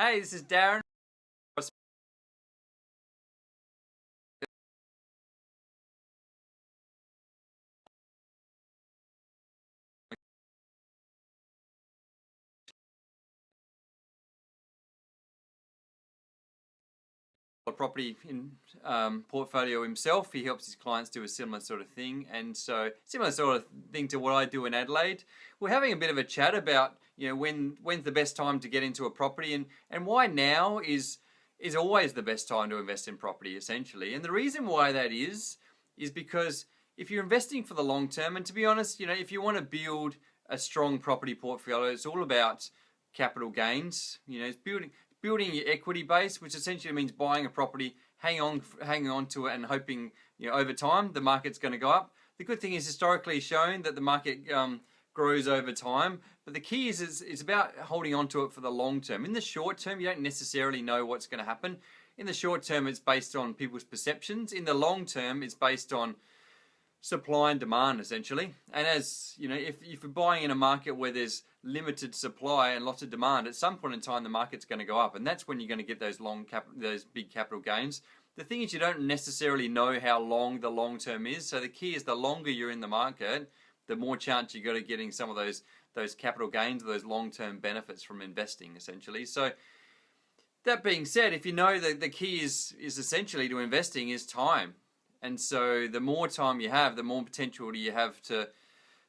Hey, this is Darren. A property in portfolio himself. He helps his clients do a similar sort of thing, and so similar sort of thing to what I do in Adelaide. We're having a bit of a chat about when's the best time to get into a property, and why now is always the best time to invest in property, essentially. And the reason why that is because if you're investing for the long term, and to be honest, if you want to build a strong property portfolio, it's all about capital gains. It's building your equity base, which essentially means buying a property, hanging on to it, and hoping over time the market's going to go up. The good thing is historically shown that the market grows over time, but the key is about holding on to it for the long term. In the short term, you don't necessarily know what's going to happen. In the short term, it's based on people's perceptions. In the long term, it's based on supply and demand, essentially. And as if you're buying in a market where there's limited supply and lots of demand, at some point in time the market's going to go up, and that's when you're going to get those big capital gains. The thing is, you don't necessarily know how long the long term is, so the key is the longer you're in the market, the more chance you got of getting some of those capital gains, those long term benefits from investing, essentially. So that being said, if you know that the key is essentially to investing is time. And so the more time you have, the more potential do you have to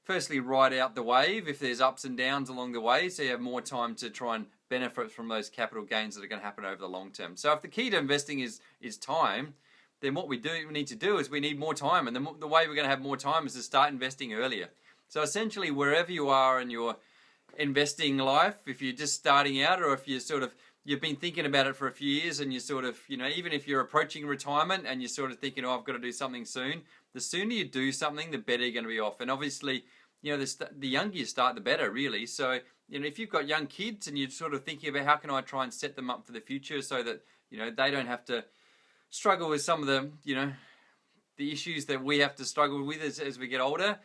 firstly ride out the wave if there's ups and downs along the way, so you have more time to try and benefit from those capital gains that are going to happen over the long term. So if the key to investing is time, then what we need to do is we need more time, and the way we're going to have more time is to start investing earlier. So essentially, wherever you are in your investing life, if you're just starting out, or if you've been thinking about it for a few years, and even if you're approaching retirement and you're sort of thinking, oh, I've got to do something soon, the sooner you do something, the better you're going to be off. And obviously, the younger you start, the better, really. So, if you've got young kids and you're sort of thinking about how can I try and set them up for the future so that, they don't have to struggle with some of the issues that we have to struggle with as we get older.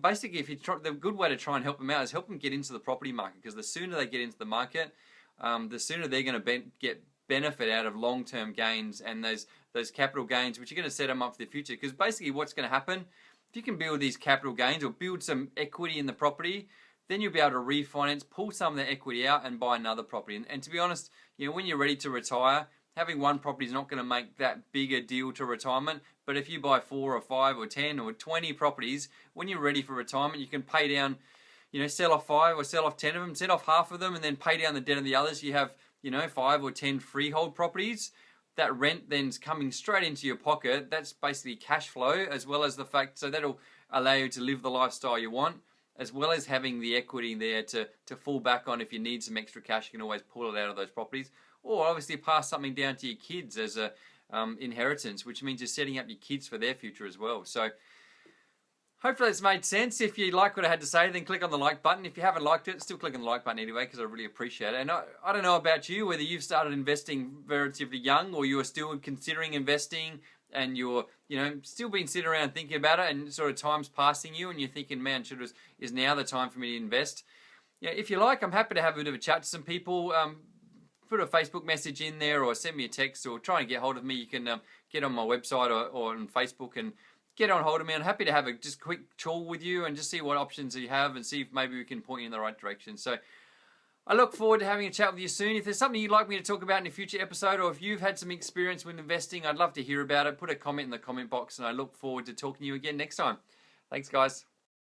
Basically, the good way to try and help them out is help them get into the property market, because the sooner they get into the market, the sooner they're going to get benefit out of long-term gains and those capital gains, which are going to set them up for the future. Because basically what's going to happen, if you can build these capital gains or build some equity in the property, then you'll be able to refinance, pull some of the equity out and buy another property. And to be honest, when you're ready to retire, having one property is not going to make that big a deal to retirement. But if you buy 4 or 5 or 10 or 20 properties, when you're ready for retirement, you can pay down, sell off 5 or sell off 10 of them, sell off half of them, and then pay down the debt of the others. You have, 5 or 10 freehold properties. That rent then's coming straight into your pocket. That's basically cash flow, as well as the fact, so that'll allow you to live the lifestyle you want, as well as having the equity there to fall back on. If you need some extra cash, you can always pull it out of those properties. Or obviously pass something down to your kids as a inheritance, which means you're setting up your kids for their future as well. So hopefully it's made sense. If you like what I had to say, then click on the like button. If you haven't liked it, still click on the like button anyway, because I really appreciate it. And I don't know about you, whether you've started investing relatively young or you're still considering investing and you're still been sitting around thinking about it, and sort of time's passing you and you're thinking, man, is now the time for me to invest? If you like, I'm happy to have a bit of a chat to some people. Put a Facebook message in there, or send me a text, or try and get hold of me. You can get on my website or on Facebook and get on hold of me. I'm happy to have a just quick chat with you and just see what options you have and see if maybe we can point you in the right direction. So I look forward to having a chat with you soon. If there's something you'd like me to talk about in a future episode, or if you've had some experience with investing, I'd love to hear about it. Put a comment in the comment box, and I look forward to talking to you again next time. Thanks, guys.